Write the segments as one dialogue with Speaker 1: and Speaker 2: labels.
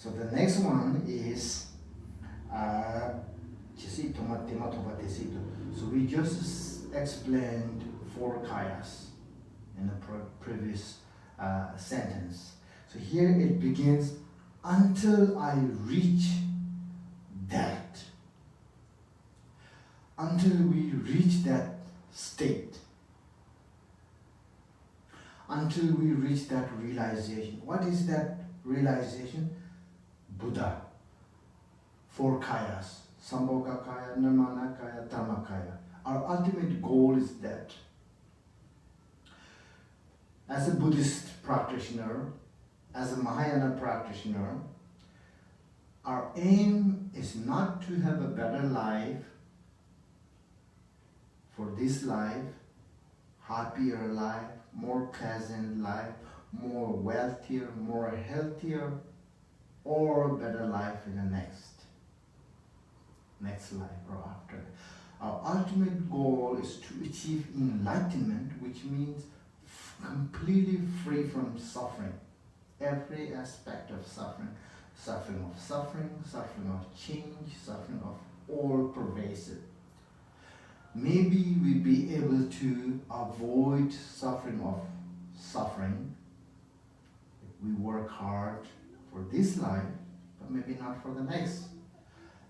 Speaker 1: So the next one is so we just explained 4 kayas in the previous sentence. So here it begins, until I reach that. Until we reach that state. Until we reach that realization. What is that realization? Buddha. 4 kayas. Sambhoga kaya, Nirmana kaya, Dharmakaya. Our ultimate goal is that. As a Buddhist practitioner, as a Mahayana practitioner, our aim is not to have a better life for this life, happier life, more pleasant life, more wealthier, more healthier, or better life in the next life or after. Our ultimate goal is to achieve enlightenment, which means completely free from suffering. Every aspect of suffering, suffering of change, suffering of all pervasive. Maybe we'll be able to avoid suffering if we work hard for this life, but maybe not for the next.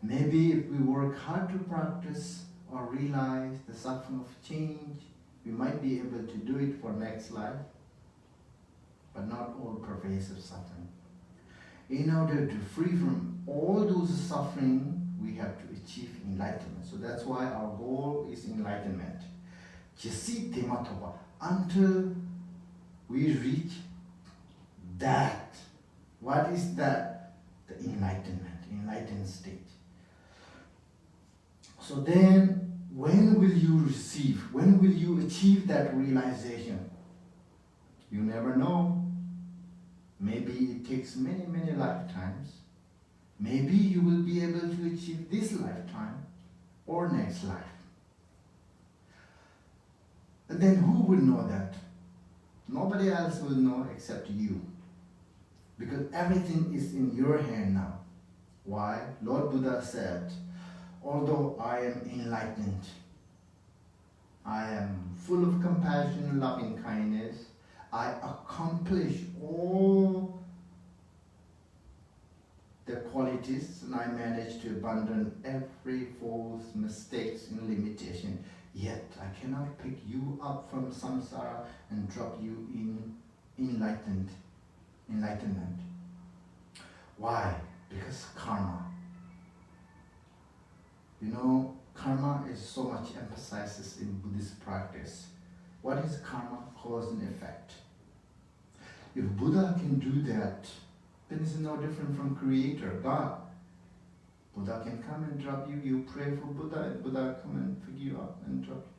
Speaker 1: Maybe if we work hard to practice or realize the suffering of change, we might be able to do it for next life, but not all pervasive suffering. In order to free from all those suffering, we have to achieve enlightenment. So that's why our goal is enlightenment. Until we reach that. What is that? The enlightened state. So then, when will you achieve that realization? You never know. Maybe it takes many, many lifetimes. Maybe you will be able to achieve this lifetime or next life. And then who will know that? Nobody else will know except you. Because everything is in your hand now. Why? Lord Buddha said, although I am enlightened, I am full of compassion, loving kindness, I accomplish all the qualities and I manage to abandon every false mistakes and limitation. Yet I cannot pick you up from samsara and drop you in enlightenment. Why? Because karma. You know, karma is so much emphasizes in Buddhist practice. What is karma? Cause and effect. If Buddha can do that, then it's no different from Creator, God. Buddha can come and drop you. You pray for Buddha, and Buddha come and pick you up and drop you.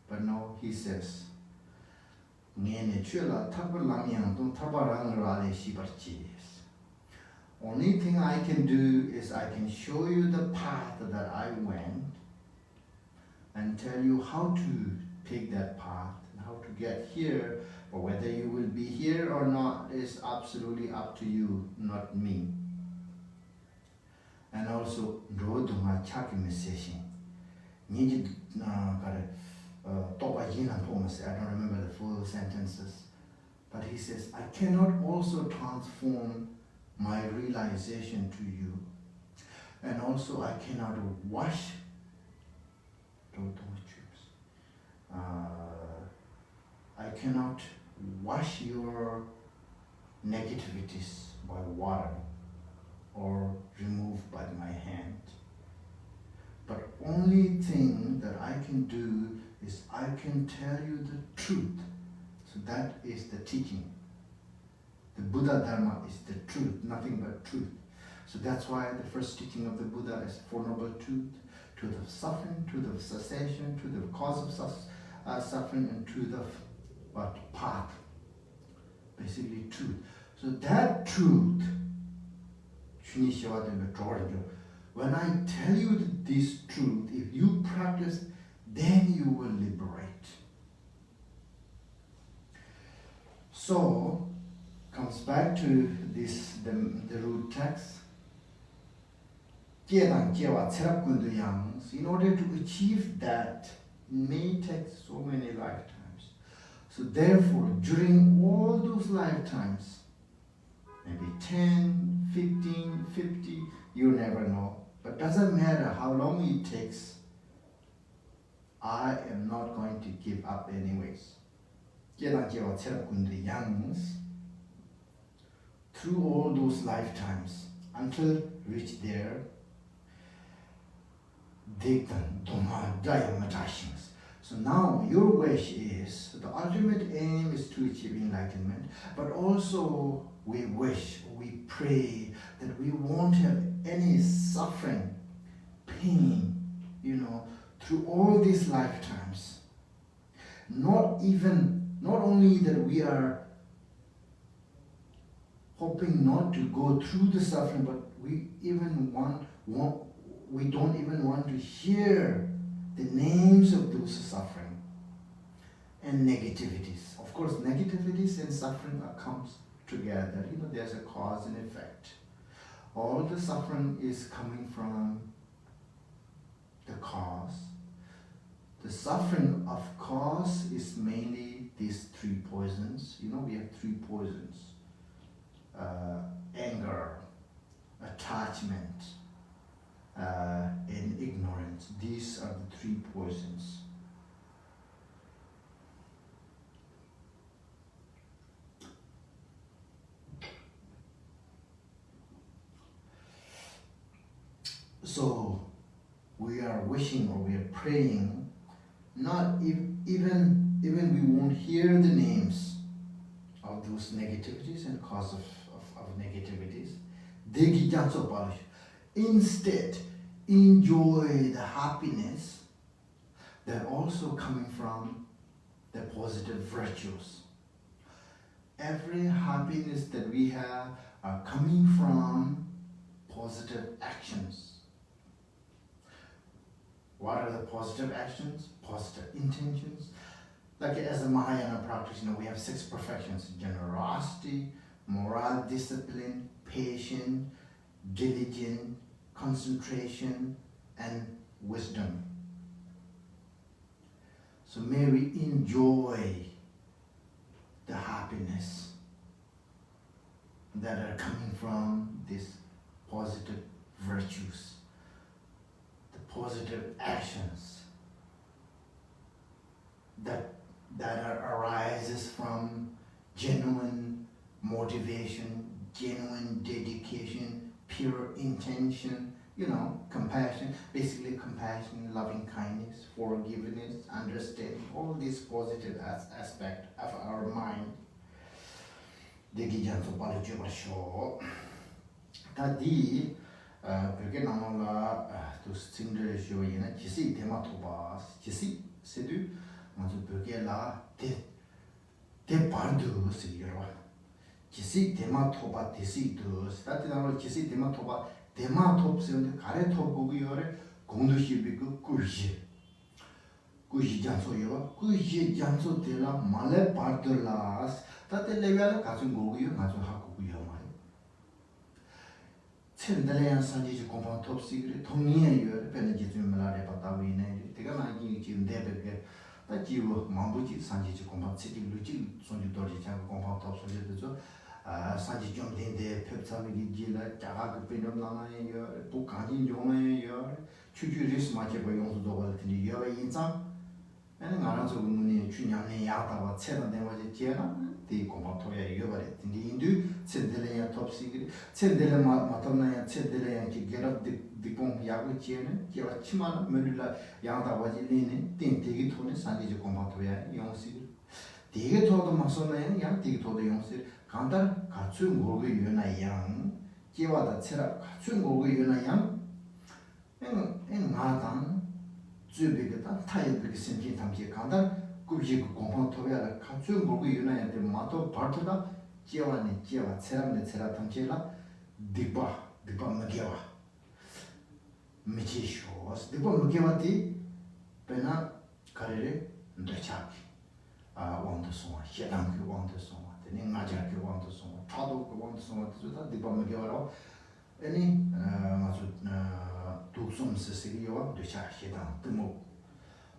Speaker 1: But no, he says, only thing I can do is I can show you the path that I went and tell you how to take that path and how to get here. But whether you will be here or not is absolutely up to you, not me. And also, I don't remember the full sentences. But he says, I cannot also transform my realization to you. And also I cannot wash I cannot wash your negativities by water or remove by my hand. But only thing that I can do is I can tell you the truth. So that is the teaching. The Buddha Dharma is the truth, nothing but truth. So that's why the first teaching of the Buddha is Four Noble Truth, truth of suffering, truth of cessation, truth of cause of suffering, and truth of what? Path. Basically truth. So that truth, when I tell you this truth, if you practice, then you will liberate. So, come comes back to this the root text. In order to achieve that, it may take so many lifetimes. So therefore, during all those lifetimes, maybe 10, 15, 50, you never know. But doesn't matter how long it takes, I am not going to give up anyways. Through all those lifetimes, until reach there, so now your wish is, the ultimate aim is to achieve enlightenment, but also we wish, we pray that we won't have any suffering, pain, through all these lifetimes. Not only that we are hoping not to go through the suffering, but we don't even want to hear the names of those suffering and negativities. Of course, negativities and suffering comes together. There's a cause and effect. All the suffering is coming from the cause. The suffering of cause is mainly these three poisons. We have three poisons. Anger, attachment, and ignorance. These are the three poisons. So we are wishing or we are praying, not even we won't hear the names of those negativities and cause of negativities. Instead, enjoy the happiness that also coming from the positive virtues. Every happiness that we have are coming from positive actions. What are the positive actions? Positive intentions. Like as a Mahayana practice, we have 6 perfections: generosity, moral discipline, patience, diligence, concentration, and wisdom. So may we enjoy the happiness that are coming from these positive virtues, the positive actions that arises from genuine motivation, genuine dedication, pure intention, compassion, basically compassion, loving kindness, forgiveness, understanding, all these positive aspects of our mind. Tadi perché non la tu singere joyena chisi tema tobas chisi sedu manzo perché la te pardo sigirwa chisi tema toba tesi to stati na chisi tema toba tema top seunde 가래 top 보고 요래 공도시비 그 꾸시 장소요 꾸시 장소 되라 말레 pardolas tate level 가진 거고요 가져 하고요 말 첸들레야 산지지 공방 top 시그레 동의해요 베네지 좀 말해 봤다위네 내가 나기 지금 대백에 다 지고 망부지 산지지 공방 치기 루지 손주도지 장 공방 top 손주도죠 산지 좀 된데 펩사미기 지라 자가 그 베놈나나요 북한진 용어요 추주리스 마치 보용수도 걸더니 여가 인상 나는 알아서 문이 주냐네 야다와 체는 내가지 제나 대 공부토야 여버리 근데 인도 첸들레야 톱시기 첸들레 마토나야 첸들레야 기게랍 디봉 야고 제는 제가 치만 메릴라 야다와지 리네 땡땡이 토네 산지지 공부토야 용시 되게 토도 마소나야 야 되게 토도 용시 간단 같이 먹고 유나양 제와다 체라 같이 먹고 유나양 엔 나단 주비가 타이브게 생긴 담지 간단 꾸지 공방 토야라 같이 먹고 유나한테 마토 파트다 제와네 제와 체람네 체라 담지라 디바 먹게와 미치쇼스 디바 먹게와티 페나 카레레 ndachaki wangda songa, xedangi wangda songa, Then ngajar ke want to song, chado ke want to song, so that dipa me gewaro. Any ngazu tuksum sisi yo de cha shedang temo.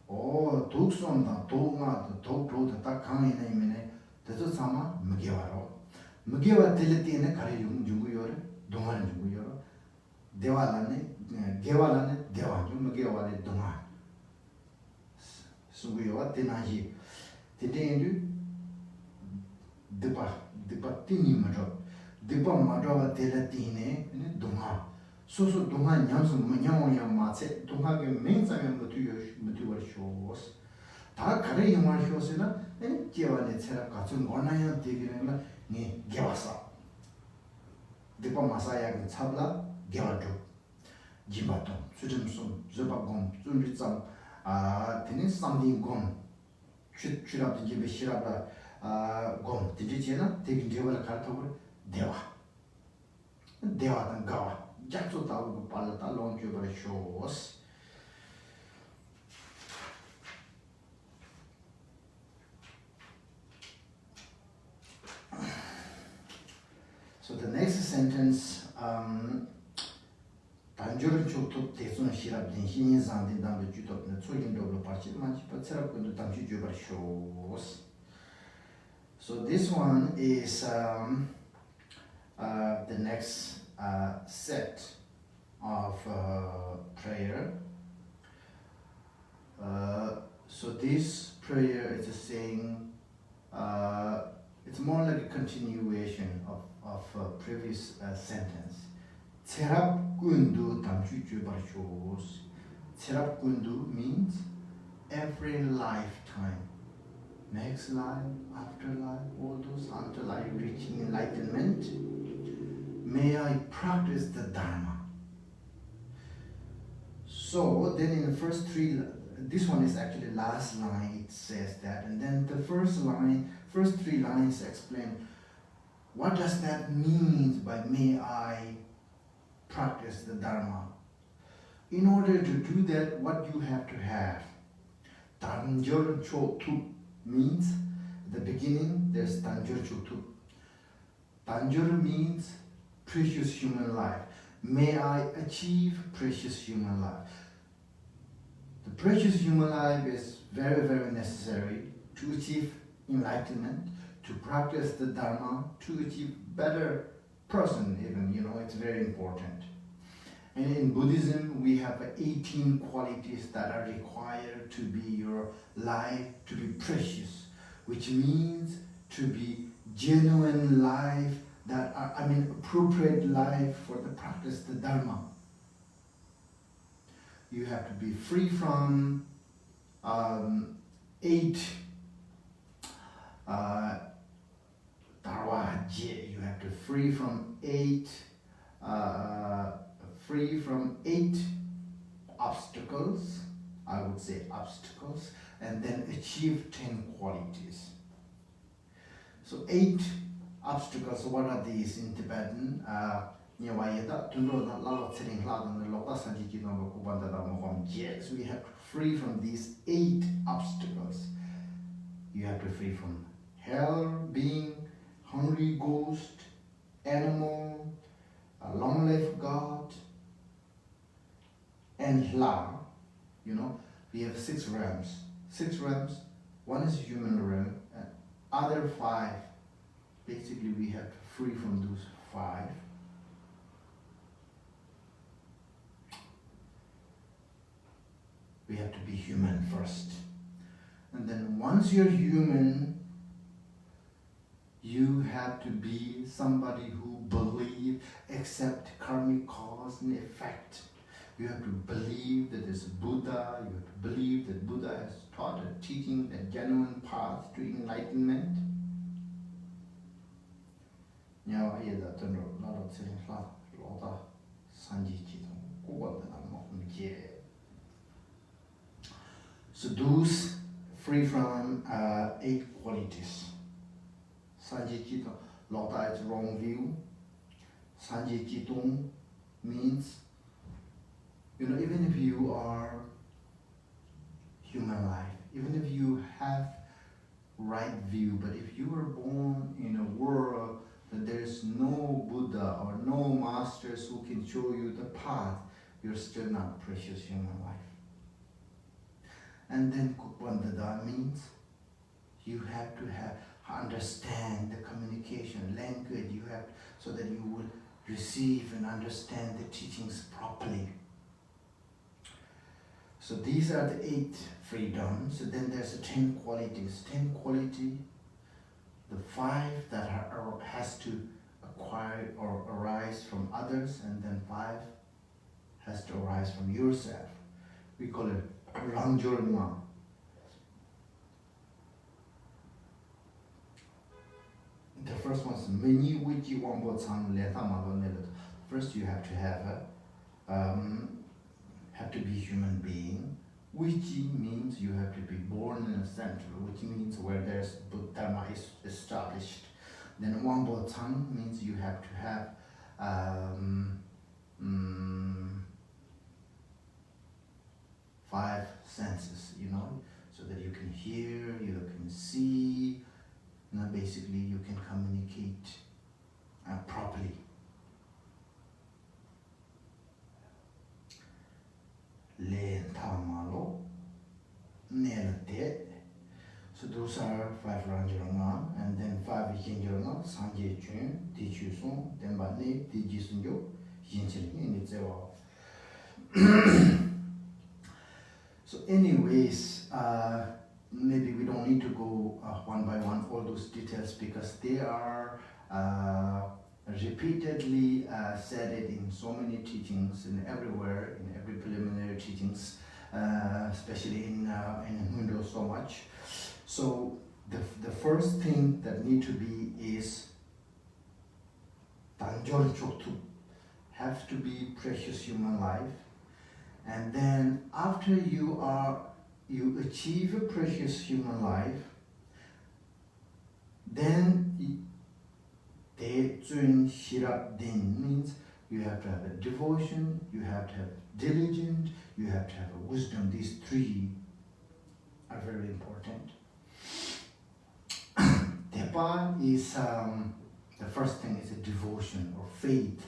Speaker 1: Oh tuksum da tonga da tokro da ta kangi na imene. Teto sama me gewaro. Me gewa teleti ne kare yung jungu yore, dongan jungu yore. Dewalane, gewalane dewa yung me gewale dongan. Sungu yo tenaji. Tete dipa tini madro dipa madro teleti ne donga. So donga nyamso manyawo ya matse donga ke mensa ya mutu war shows. 다 kare yung war shows na gewale tsera katsu ngona ya tegirela ni gewasa. Dipa masaya ke tsabla gewado. Jibato sujimsum zubagom zunritsam tene something gom churabdi jibe shirabla gom tijijena tekin jewala kartawar dewa dan gawa jakso tawu palata long jubara shows. So the next sentence 단조를 쪽도 대손 시랍된 신인상된 담배 주도는 초인도로 받지만 싶어처럼 담주 주발 shows. So this one is the next set of prayer. So this prayer is saying it's more like a continuation of previous sentence. Terapkundu tamchu jubar shows. Terapkundu means every lifetime. Next life, afterlife, all those until I reaching enlightenment. May I practice the Dharma. So then in the first three, this one is actually last line, it says that. And then the first three lines explain what does that mean by may I practice the Dharma. In order to do that, what you have to have. Tanjur Chotu means, at the beginning, there's Tanjur Chotu. Tanjur means precious human life. May I achieve precious human life. The precious human life is very, very necessary to achieve enlightenment, to practice the Dharma, to achieve better person even, it's very important. And in Buddhism, we have 18 qualities that are required to be your life, to be precious, which means to be genuine life, that are, appropriate life for the practice, the Dharma. You have to be free from 8 Darwaje. You have to free from 8 obstacles, I would say obstacles, and then achieve 10 qualities. So 8 obstacles, what are these in Tibetan? So we have to free from these 8 obstacles. You have to free from hell, being, hungry ghost, animal, a long-lived God, and La. We have 6 realms. 6 realms, one is human realm, and other 5, basically we have to free from those 5. We have to be human first. And then once you're human, you have to be somebody who believes, accept karmic cause and effect. You have to believe that there's Buddha. You have to believe that Buddha has taught a teaching, a genuine path to enlightenment. So those free from 8 qualities. Sanjitito, Lota is wrong view. Sanjitito means, even if you are human life, even if you have right view. But if you were born in a world that there is no Buddha or no masters who can show you the path, you're still not precious human life. And then Kupandada means you have to understand the communication language. You have so that you will receive and understand the teachings properly. So these are the 8 freedoms. So then there's the 10 qualities. 10 quality, the 5 that has to acquire or arise from others, and then 5 has to arise from yourself. We call it Rangjorma. The first one is Meni Wiki Wambo Tsang Leta Malonel. First you have to have to be human being. Wiki means you have to be born in a center, which means where there's Dharma is established. Then Wambo Tsang means you have to have 5 senses, so that you can hear, you can see, basically you can communicate properly. Len Tamalo, Nelate. So those are 5 Ranjuranga, and then 5 Yinjuranga, Sanje Chun, Tichuson, Dembane, Tijisunjo, Yinchilin, it's all. So anyways, maybe we don't need to go one by one all those details, because they are repeatedly said it in so many teachings, in everywhere, in every preliminary teachings, especially in Hindu so much. So the first thing that need to be is Tanjol Choktu, have to be precious human life. And then after you achieve a precious human life, then Tezun Shirap Din means you have to have a devotion, you have to have diligence, you have to have a wisdom. These 3 are very important. Tepa is the first thing is a devotion or faith.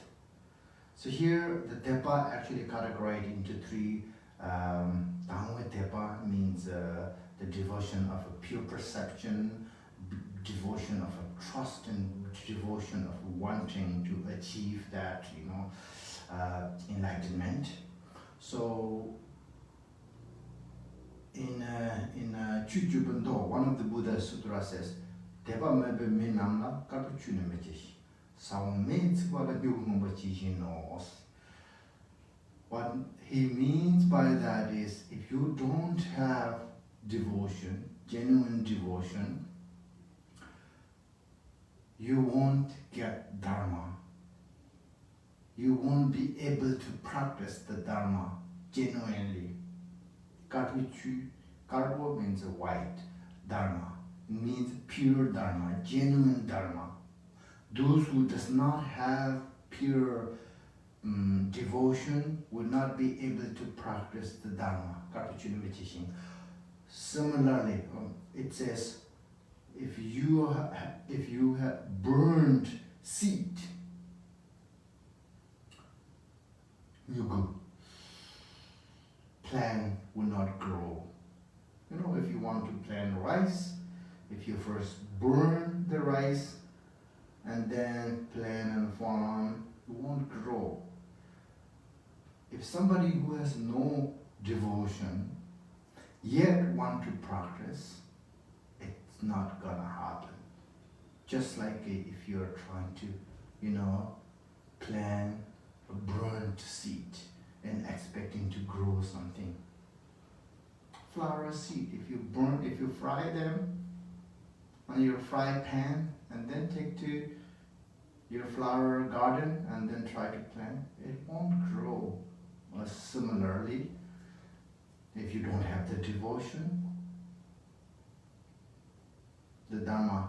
Speaker 1: So here the Tepa actually categorized into 3. Tangwe Tepa means the devotion of a pure perception, devotion of a trust, and devotion of wanting to achieve that, enlightenment. So in Chujubando, one of the Buddha Sutra says, Tepa mebe minamla kapuchune mejish. What he means by that is, if you don't have devotion, genuine devotion, you won't get Dharma. You won't be able to practice the Dharma genuinely. Karpo means a white. Dharma means pure Dharma, genuine Dharma. Those who does not have pure devotion will not be able to practice the Dharma. Similarly, it says, if you have burned seed, plant will not grow. If you want to plant rice, if you first burn the rice and then plant and farm, it won't grow. If somebody who has no devotion yet want to practice, it's not gonna happen. Just like if you're trying to, plant a burnt seed and expecting to grow something. Flower seed, if you fry them on your fry pan and then take to your flower garden and then try to plant, it won't grow. Or similarly, if you don't have the devotion, the Dhamma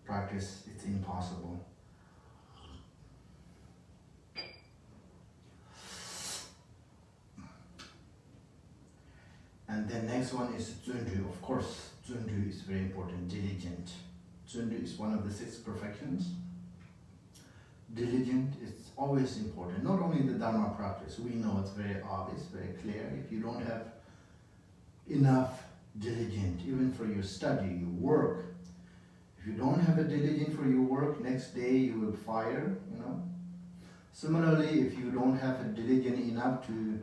Speaker 1: practice, it's impossible. And then next one is Zundu. Of course, Zundu is very important, diligent. Zundu is one of the 6 perfections. Diligent is always important, not only in the Dharma practice. We know it's very obvious, very clear. If you don't have enough diligent, even for your study, your work, if you don't have a diligent for your work, next day you will fire, Similarly, if you don't have a diligent enough to,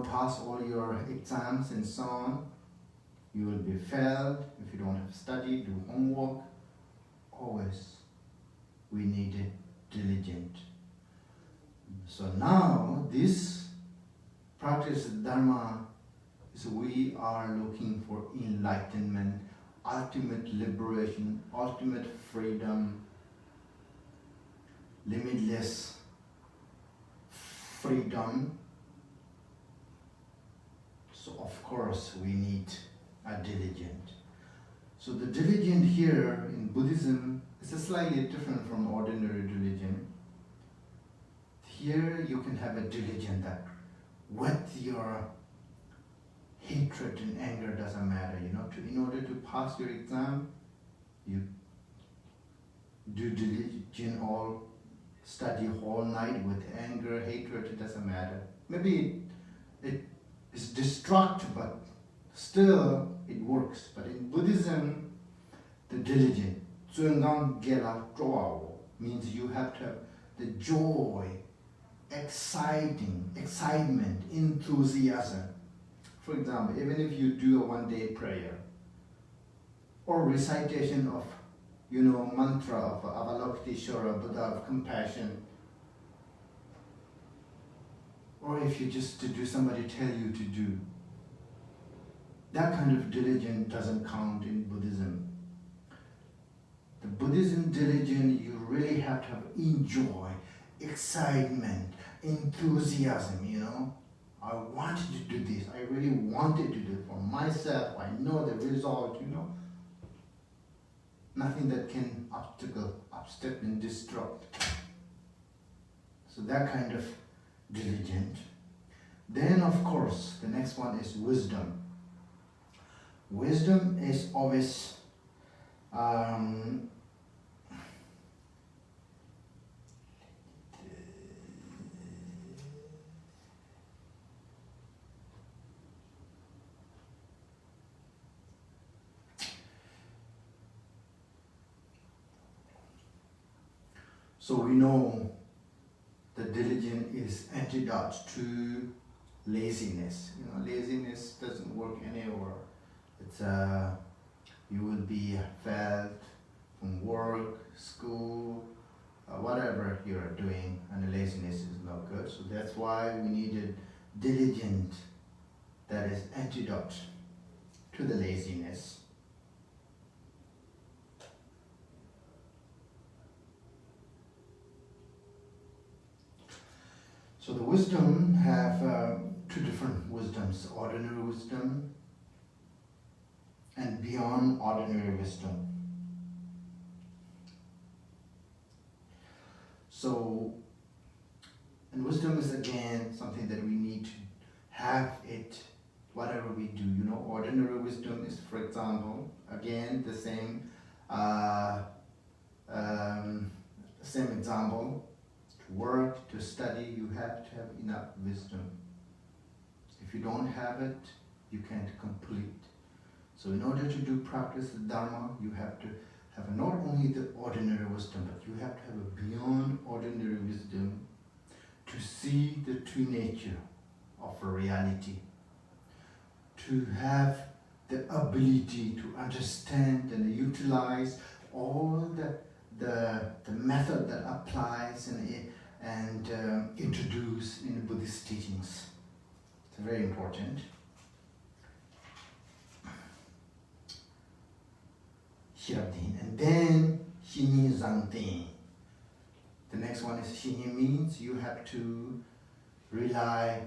Speaker 1: pass all your exams and so on, you will be failed. If you don't have study, do homework, always we need it diligent. So now this practice of Dharma is we are looking for enlightenment, ultimate liberation, ultimate freedom, limitless freedom. So of course we need a diligent. So the diligent here in Buddhism is slightly different from ordinary religion. Here you can have a diligent that with your hatred and anger doesn't matter, in order to pass your exam, you do diligent all, study whole night with anger, hatred, it doesn't matter. Maybe it is destructive, but still it works. But in Buddhism, the diligent, means you have to have the joy, excitement, enthusiasm. For example, even if you do a one-day prayer or recitation of, mantra of Avalokiteshvara, Buddha of compassion, or if you just to do somebody tell you to do, that kind of diligence doesn't count in Buddhism. The Buddhism diligence, you really have to have enjoy, excitement, enthusiasm, I wanted to do this. I really wanted to do it for myself. I know the result, Nothing that can obstruct and disrupt. So that kind of diligent. Then of course, the next one is wisdom. Wisdom is always so we know that diligence is antidote to laziness. Laziness doesn't work anywhere. It's you will be failed from work, school, whatever you're doing, and the laziness is not good. So that's why we needed diligent that is antidote to the laziness. So the wisdom have 2 different wisdoms, ordinary wisdom and beyond ordinary wisdom. So, and wisdom is again something that we need to have it, whatever we do. Ordinary wisdom is, for example, again the same example. To work, to study, you have to have enough wisdom. If you don't have it, you can't complete. So in order to do practice the Dharma, you have to have not only the ordinary wisdom, but you have to have a beyond ordinary wisdom to see the true nature of a reality, to have the ability to understand and utilize all the method that applies and introduced in the Buddhist teachings. It's very important. And then Shini Zangten. The next one is Shini means you have to rely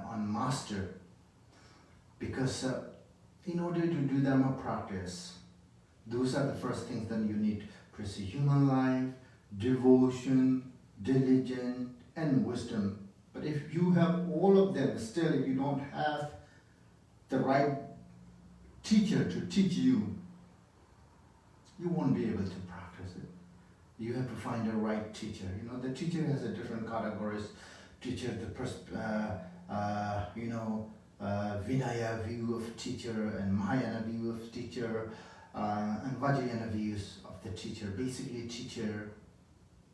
Speaker 1: on master, because in order to do Dharma practice, those are the first things that you need: pursue human life, devotion, diligence, and wisdom. But if you have all of them, still if you don't have the right teacher to teach you, you won't be able to practice it. You have to find the right teacher. You know, the teacher has a different categories. Teacher, Vinaya view of teacher and Mahayana view of teacher and Vajrayana views of the teacher. Basically, teacher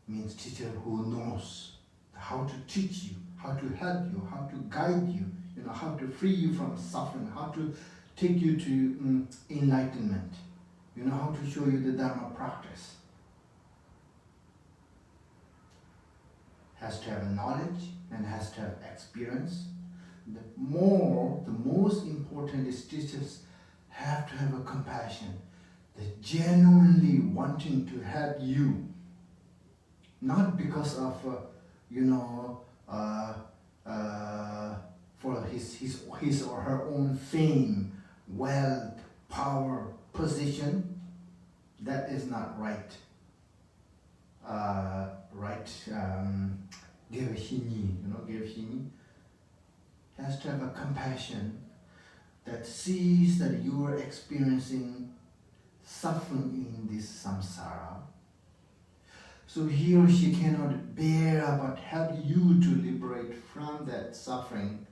Speaker 1: means teacher who knows how to teach you, how to help you, how to guide you, you know, how to free you from suffering, how to take you to enlightenment, you know, how to show you the Dharma practice. Has to have knowledge and has to have experience. The most important is teachers have to have a compassion. They're genuinely wanting to help you, not because of for his or her own fame, wealth, power, position. That is not right. Gyevshini has to have a compassion that sees that you are experiencing suffering in this samsara. So he or she cannot bear but help you to liberate from that suffering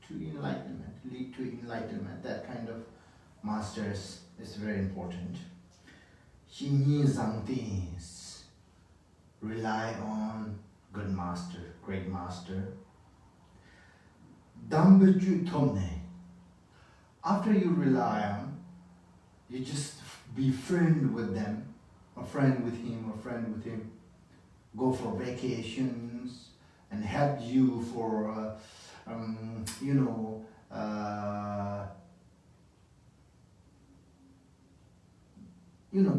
Speaker 1: to enlightenment, lead to enlightenment. That kind of masters is very important. Shini Zangtis rely on good master, great master. Dambachu Tomne. After you rely on, you just be friend with them, a friend with him, a friend with him. Go for vacations and help you for,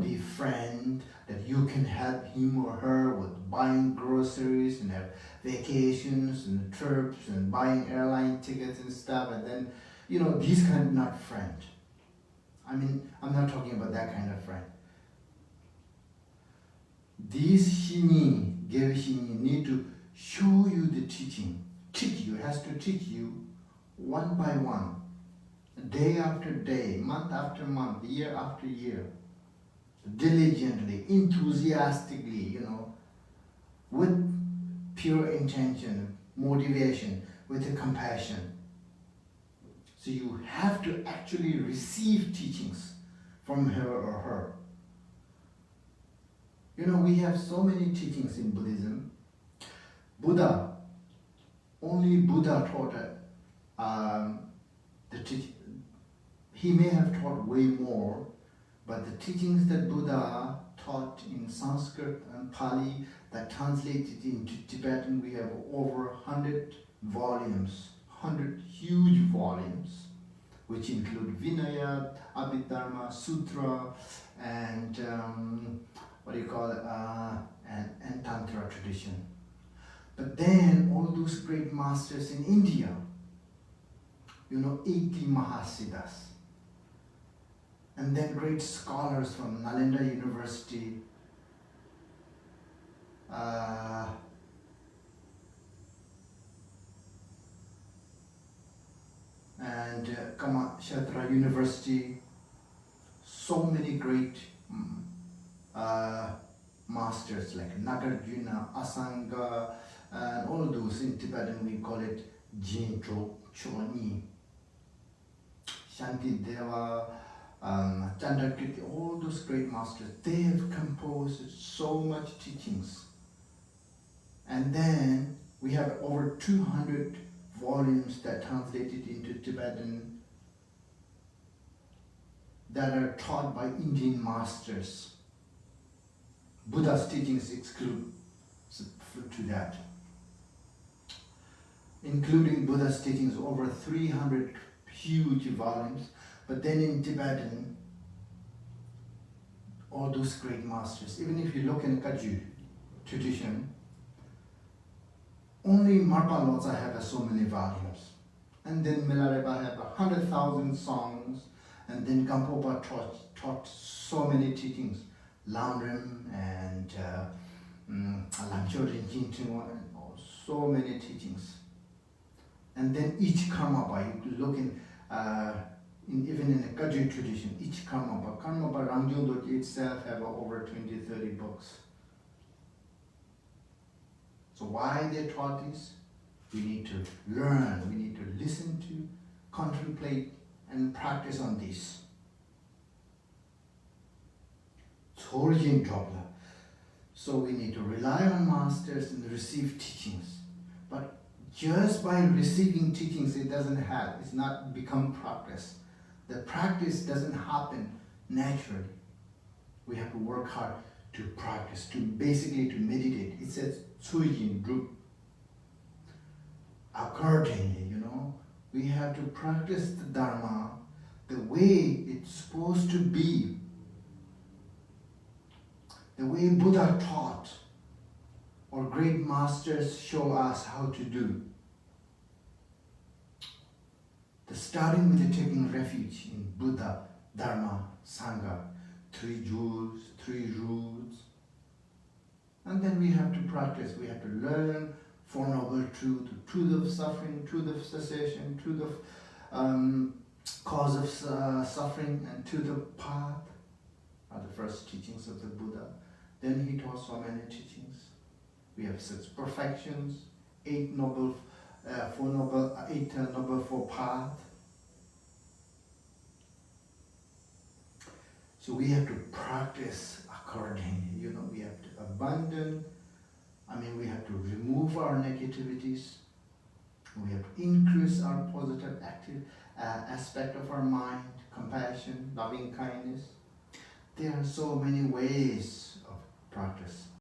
Speaker 1: be friend, that you can help him or her with buying groceries and have vacations and trips and buying airline tickets and stuff, and then, these kind, not friend. I mean, I'm not talking about that kind of friend. These Shini, Gyevshini, need to show you the teaching. Teach you, has to teach you one by one, day after day, month after month, year after year, diligently, enthusiastically, with pure intention, motivation, with a compassion. So you have to actually receive teachings from her or her. We have so many teachings in Buddhism. Only Buddha taught he may have taught way more, but the teachings that Buddha taught in Sanskrit and Pali that translated into Tibetan, we have over 100 volumes, 100 huge volumes, which include Vinaya, Abhidharma, Sutra, and and Tantra tradition. But then all those great masters in India, 80 Mahasiddhas, and then great scholars from Nalanda University, and Kamakshetra University, so many great masters like Nagarjuna, Asanga, and all those. In Tibetan we call it Jincho Choni, Shantideva, Chandrakirti, all those great masters, they have composed so much teachings. And then we have over 200 volumes that translated into Tibetan that are taught by Indian masters. Buddha's teachings exclude to that. Including Buddha's teachings, over 300 huge volumes. But then in Tibetan, all those great masters, even if you look in Kagyu tradition, only Marpa Lotsa have so many volumes. And then Milarepa have 100,000 songs, and then Gampopa taught so many teachings. Lamrim and Lamchorin Jintu, and so many teachings. And then each Karmapa, you could look in Even in the Kagyu tradition, each Karmapa Rangyung itself have over 20-30 books. So why they taught this? We need to learn, we need to listen to, contemplate, and practice on this. So we need to rely on masters and receive teachings. But just by receiving teachings, it's not become practice. The practice doesn't happen naturally. We have to work hard to practice, to meditate. It says Tsujin Drup. Accordingly, we have to practice the Dharma the way it's supposed to be, the way Buddha taught, or great masters show us how to do. Starting with taking refuge in Buddha, Dharma, Sangha, 3 jewels, 3 rules. And then we have to practice, we have to learn Four Noble Truth, truth of suffering, truth of cessation, truth of cause of suffering, and truth of path are the first teachings of the Buddha. Then he taught so many teachings. We have 6 perfections, 8 noble four path. So we have to practice accordingly. We have to abandon. We have to remove our negativities. We have to increase our positive active aspect of our mind, compassion, loving kindness. There are so many ways of practice.